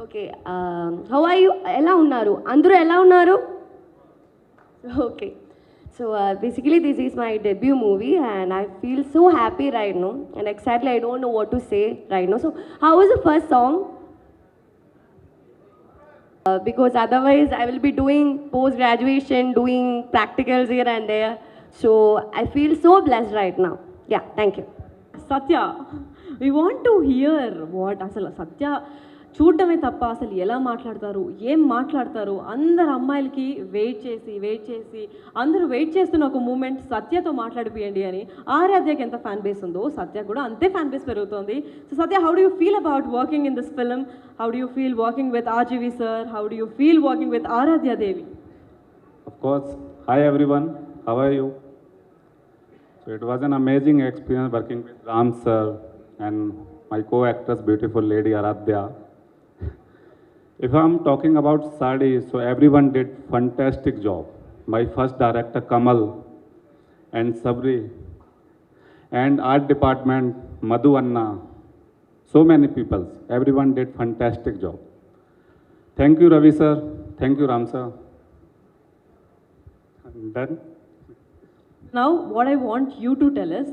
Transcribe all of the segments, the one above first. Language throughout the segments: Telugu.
ఓకే. How are you? ఎలా ఉన్నారు? అందరూ ఎలా ఉన్నారు? Okay. So basically this is my debut movie and I feel so happy right now and exactly I don't know what to say right now. So how was the first song? Because otherwise I will be doing post graduation, doing practicals here and there. So I feel so blessed right now. Yeah, thank you. Satya, we want to hear what అసలు సత్య చూడటమే తప్ప అసలు ఎలా మాట్లాడతారు, ఏం మాట్లాడతారు. అందరు అమ్మాయిలకి వెయిట్ చేసి అందరూ వెయిట్ చేస్తున్న ఒక మూమెంట్ సత్యతో మాట్లాడిపోయండి అని. ఆరాధ్యకి ఎంత ఫ్యాన్ బేస్ ఉందో సత్య కూడా అంతే ఫ్యాన్ బేస్ పెరుగుతుంది. So Satya, how do you feel about working in this film? How do you feel working with RGV sir? How do you feel working with Aaradhya Devi? Of course, hi everyone, how are you? So it was an amazing experience working with Ram sir and my co-actress, beautiful lady Aradhya. If I'm talking about Sadi, so everyone did fantastic job. My first director Kamal and Sabri and art department Madhu Anna, so many people, everyone did fantastic job. Thank you Ravi sir, thank you Ram sir. And then Now what I want you to tell us,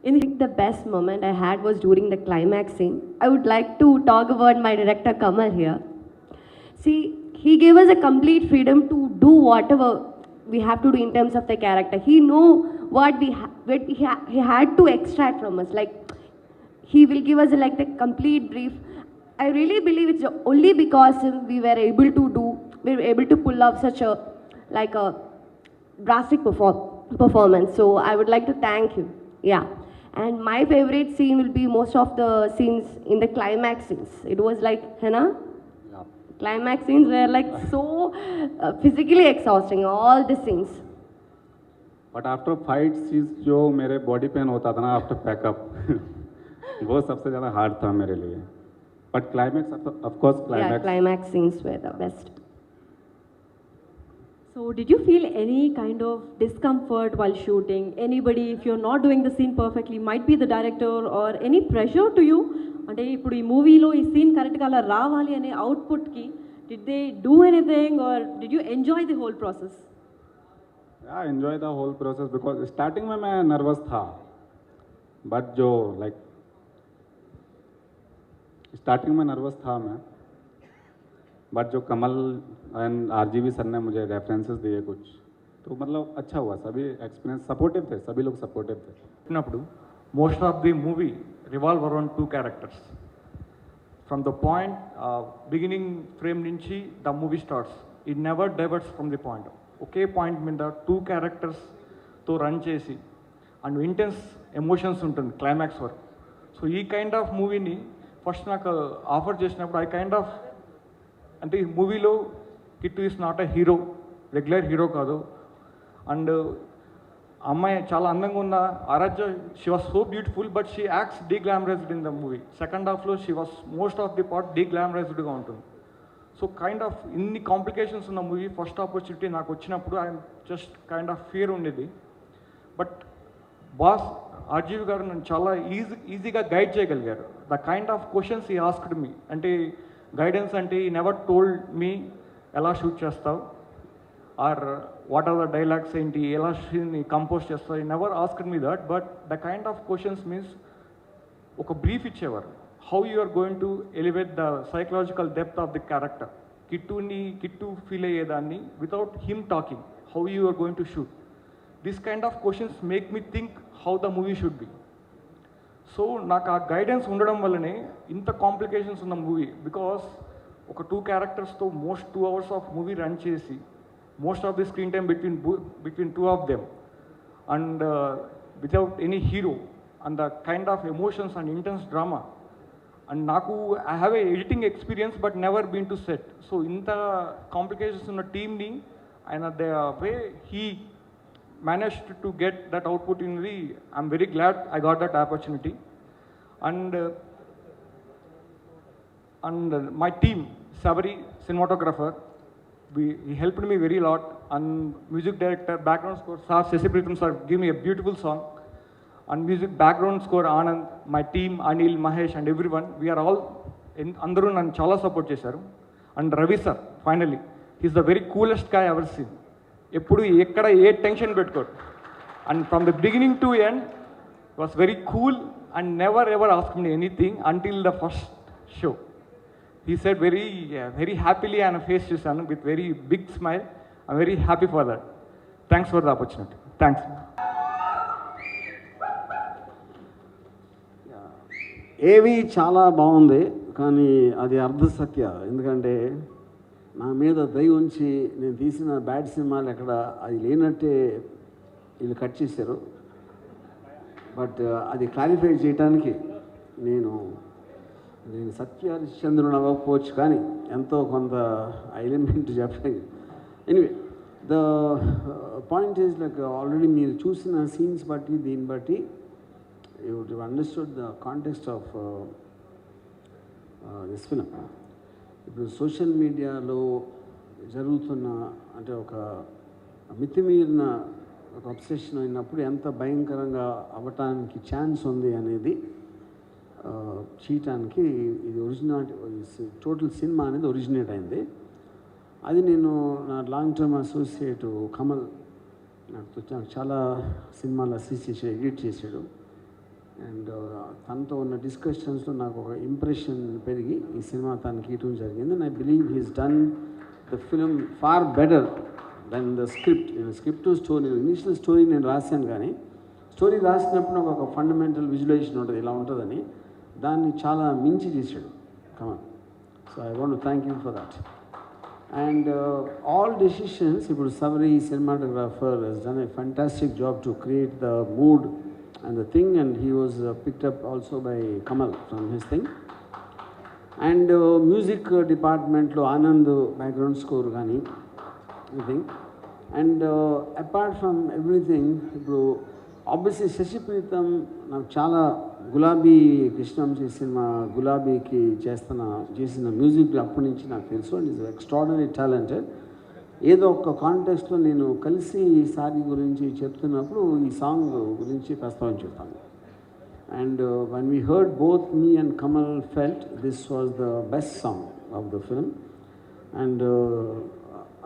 In the best moment I had was during the climax scene. I would like to talk about my director Kamal here. See, he gave us a complete freedom to do whatever we have to do in terms of the character. He know what he had to extract from us. Like, he will give us like the complete brief. I really believe it's only because we were able to pull off such a like a drastic performance. So I would like to thank you. Yeah. And my favorite scene will be most of the scenes in the climax scenes. It was like, Hannah? yeah. Climax scenes were like so physically exhausting, all the scenes. But after fight scenes जो मेरे बॉडी पेन होता था ना आफ्टर पैकअप वो सबसे ज़्यादा हार्ड था मेरे लिए. But climax of course Yeah, climax scenes were the best. so did you feel any kind of discomfort while shooting? Anybody, if you're not doing the scene perfectly, might be the director or any pressure to you? అంటే ఇప్పుడు ఈ మూవీలో ఈ సీన్ కరెక్ట్గా అలా రావాలి అనే అవుట్పుట్కి did they do anything or did you enjoy the whole process? Yeah, enjoy the whole process because starting में मैं नर्वस था. बट जो लाइक स्टार्टिंग में नर्वस था मैं. बट जो कमल एंड आरजीवी सर ने मुझे रेफरेंसेस दिए कुछ, तो मतलब अच्छा हुआ. सभी एक्सपीरियंस सपोर्टिव थे, सभी लोग सपोर्टिव थे. చెప్పినప్పుడు most of the movie revolve around two characters. From the point beginning frame నుంచి the movie starts, it never diverts from the point. ఒకే పాయింట్ మీద టూ క్యారెక్టర్స్తో రన్ చేసి అండ్ ఇంటెన్స్ ఎమోషన్స్ ఉంటుంది క్లైమాక్స్ వరకు. సో ఈ కైండ్ ఆఫ్ మూవీని ఫస్ట్ నాకు ఆఫర్ చేసినప్పుడు ఐ కైండ్ ఆఫ్ అంటే ఈ మూవీలో Kittu is not a hero, regular hero కాదు. అండ్ అమ్మాయి చాలా అందంగా ఉన్న Aaradhya, she was so beautiful but she acts deglamourized in the movie. Second హాఫ్లో she was most of the part డీగ్లామరైజ్డ్గా ఉంటుంది. సో కైండ్ ఆఫ్ ఇన్ని కాంప్లికేషన్స్ ఉన్న మూవీ ఫస్ట్ ఆపర్చునిటీ నాకు వచ్చినప్పుడు I just kind of fear ఉండేది. బట్ బాస్ ఆర్జీవి గారు నన్ను చాలా ఈజీగా గైడ్ చేయగలిగారు. The kind of questions he asked me, అంటే గైడెన్స్ అంటే ఈ నెవర్ టోల్డ్ మీ ఎలా షూట్ చేస్తావు or what are the dialogues ఏంటి, ఎలా సీన్ని కంపోజ్ చేస్తావు. He never asked me that. But the kind of questions means ఒక బ్రీఫ్ ఇచ్చేవారు. How you are going to elevate the psychological depth of the character. Kittu feel అయ్యేదాన్ని without him talking how you are going to shoot. This kind of questions make me think how the movie should be. So నాకు ఆ గైడెన్స్ ఉండడం వల్లనే ఇంత కాంప్లికేషన్స్ ఉన్న మూవీ. బికాస్ ఒక 2 క్యారెక్టర్స్తో most 2 hours of movie run చేసి most of the screen time between 2 of them and without any hero and the kind of emotions and intense drama. And నాకు I have a editing experience but never been to set. So ఇంత కాంప్లికేషన్స్ ఉన్న టీమ్ని ఆయన the way he managed to get that output in the, I'm very glad I got that opportunity. And my team, Sabari, cinematographer, he helped me very lot. And music director, background score, Sasi Pritham sir, give me a beautiful song. And music background score, Anand, my team, Anil, Mahesh and everyone, we are all, andaru nannu chala support chesaru. And Ravi sir, finally, he's the very coolest guy I ever seen. ఎప్పుడు ఎక్కడ ఏ టెన్షన్ పెట్టుకోడు. And from the beginning to end was very cool and never ever ask me anything until the first show. He said very happily ఆయన ఫేస్ చూశాను with very big smile. I very happy for that. Thanks for the opportunity. Thanks. ఏవి చాలా బాగుంది, కానీ అది అర్ధ సత్య. ఎందుకంటే నా మీద దయ ఉంచి నేను తీసిన బ్యాడ్ సినిమాలు ఎక్కడ అది లేనట్టే వీళ్ళు కట్ చేశారు. బట్ అది క్లారిఫై చేయడానికి నేను సత్య హరిశ్చంద్రుని అవ్వకపోవచ్చు, కానీ ఎంతో కొంత ఎలిమెంట్ చెప్పాను. Anyway the point is like already మీరు చూసిన సీన్స్ బట్టి దీన్ని బట్టి you understood the context of this film. ఇప్పుడు సోషల్ మీడియాలో జరుగుతున్న అంటే ఒక మితిమీరిన ఒక అబ్సెషన్ అయినప్పుడు ఎంత భయంకరంగా అవ్వటానికి ఛాన్స్ ఉంది అనేది చేయటానికి ఇది టోటల్ సినిమా అనేది ఒరిజినేట్ అయింది. అది నేను నా లాంగ్ టర్మ్ అసోసియేట్ కమల్ నాకు చాలా సినిమాలు అసిస్ట్ చేసి ఎడిట్ చేశాడు. అండ్ తనతో ఉన్న డిస్కషన్స్లో నాకు ఒక ఇంప్రెషన్ పెరిగి ఈ సినిమా తనకి ఇవ్వడం జరిగింది. And I believe he's done the film far better than the script. నేను స్క్రిప్ట్ స్టోరీ ఇనిషియల్ స్టోరీ నేను రాశాను, కానీ స్టోరీ రాసినప్పుడు నాకు ఒక ఫండమెంటల్ విజువలైజేషన్ ఉంటుంది, ఇలా ఉంటుందని. దాన్ని చాలా మించి చేశాడు Kamal. So I want to thank you for that. And all decisions, ఇప్పుడు Sabari cinematographer he's done a fantastic job to create the mood and the thing, and he was picked up also by Kamal from his thing. And music department lo Anand background score gani everything. And apart from everything, ఇప్పుడు obviously Shashi Pritham నాకు చాలా గులాబీ కృష్ణంజీ సినిమా గులాబీకి చేసిన మ్యూజిక్ అప్పటి నుంచి నాకు తెలుసు. And is extraordinary talented. ఏదో ఒక కాంటెక్స్ట్లో నేను కలిసి ఈ సారీ గురించి చెప్తున్నప్పుడు ఈ సాంగ్ గురించి ప్రస్తావించుతాను. And one we heard both me and Kamal felt this was the best song of the film. And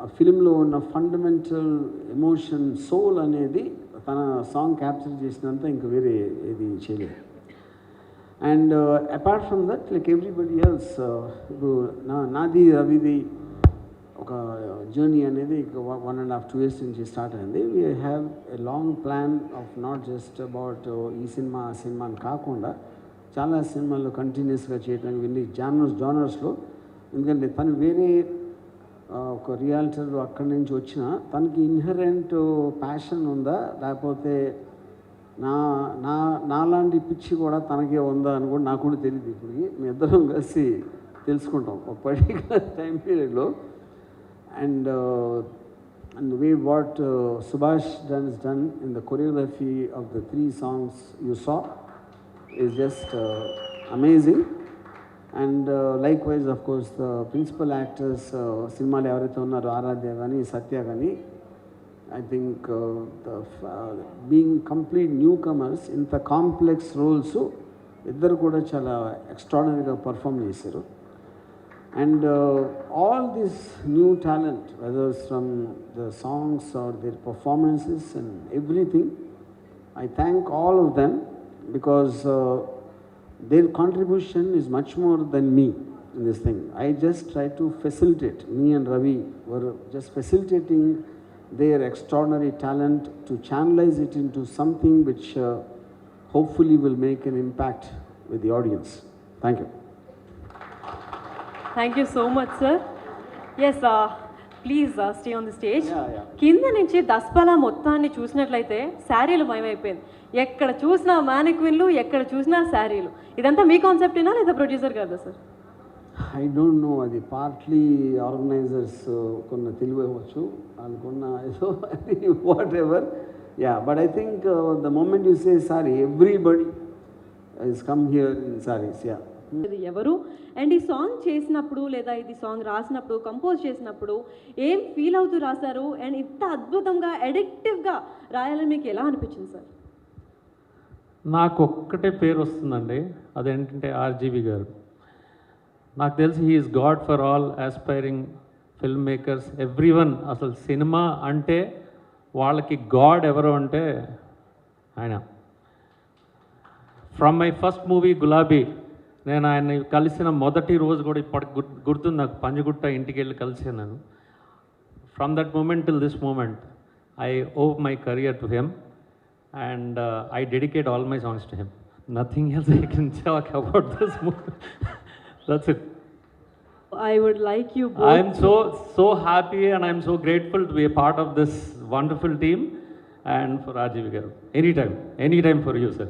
ఆ ఫిలింలో ఉన్న ఫండమెంటల్ ఎమోషన్ సోల్ అనేది తన సాంగ్ క్యాప్చర్ చేసినంత ఇంక వేరే ఏది చేయలేదు. And apart from that like everybody else, ఇప్పుడు నాది రవిది ఒక జర్నీ అనేది 1.5-2 years నుంచి స్టార్ట్ అయింది. We have a long plan of not just about ఈ సినిమా ఆ సినిమా అని కాకుండా చాలా సినిమాలు కంటిన్యూస్గా చేయడానికి వెళ్ళి జానర్స్లో. ఎందుకంటే తను వేరే ఒక రియాలిటర్ అక్కడి నుంచి వచ్చిన తనకి ఇన్హరెంట్ ప్యాషన్ ఉందా, లేకపోతే నాలాంటి పిచ్చి కూడా తనకే ఉందా అని కూడా నాకు కూడా తెలియదు. ఇప్పుడు మేము ఇద్దరం కలిసి తెలుసుకుంటాం ఒక పర్టికులర్ టైం పీరియడ్లో. And the way what Subhash has done in the choreography of the 3 songs you saw is just amazing. And likewise, of course, the principal actors, cinema ఎవరైతే ఉన్నారో ఆరాధ్య కానీ సత్య కానీ, I think being complete newcomers ఇంత కాంప్లెక్స్ రోల్స్ ఇద్దరు కూడా చాలా ఎక్స్ట్రాడినరీగా పర్ఫామ్ చేశారు. And all this new talent, whether it's from the songs or their performances and everything, I thank all of them because their contribution is much more than me. in this thing. I just try to facilitate. Me and Ravi were just facilitating their extraordinary talent to channelize it into something which hopefully will make an impact with the audience. Thank you. Thank you so much sir. Yes, please stay on the stage. Yeah. కింద నుంచి దస్పలా మొత్తాన్ని చూసినట్లయితే శారీలు మయమైపోయింది. ఎక్కడ చూసినా మ్యానిక్విన్లు, ఎక్కడ చూసినా శారీలు. ఇదంతా మీ కాన్సెప్టేనా లేదా ప్రొడ్యూసర్ గారిదా సార్? I don't know, అది పార్ట్లీ ఆర్గనైజర్స్ కొన్న తెలివి అవ్వచ్చు, వాళ్ళకున్న ఏదో whatever. Yeah, but I think the moment you say sari, everybody is come here in saris. Yeah, ఇది ఎవరు అండ్ ఈ సాంగ్ చేసినప్పుడు లేదా ఇది సాంగ్ రాసినప్పుడు కంపోజ్ చేసినప్పుడు ఏం ఫీల్ అవుతూ రాశారు అండ్ ఇంత అద్భుతంగా అడిక్టివ్గా రాయాలని మీకు ఎలా అనిపించింది సార్? నాకు ఒక్కటే పేరు వస్తుందండి, అదేంటంటే ఆర్జీవి గారు. నాకు తెలిసి he's god for all aspiring filmmakers, everyone. అసలు సినిమా అంటే వాళ్ళకి గాడ్ ఎవరు అంటే ఆయన. ఫ్రమ్ మై ఫస్ట్ మూవీ గులాబీ, నేను ఆయన్ని కలిసిన మొదటి రోజు కూడా ఇప్పటికి గుర్తుంది నాకు. పంజగుట్ట ఇంటికి వెళ్ళి కలిసాను నేను. From that moment till this moment I owe my career to him and I dedicate all my songs to him. Nothing else I can talk about this movie. That's it. I would like you both. I'm so happy and I'm so grateful to be a part of this wonderful team and for RGV Garu. Anytime for you, sir.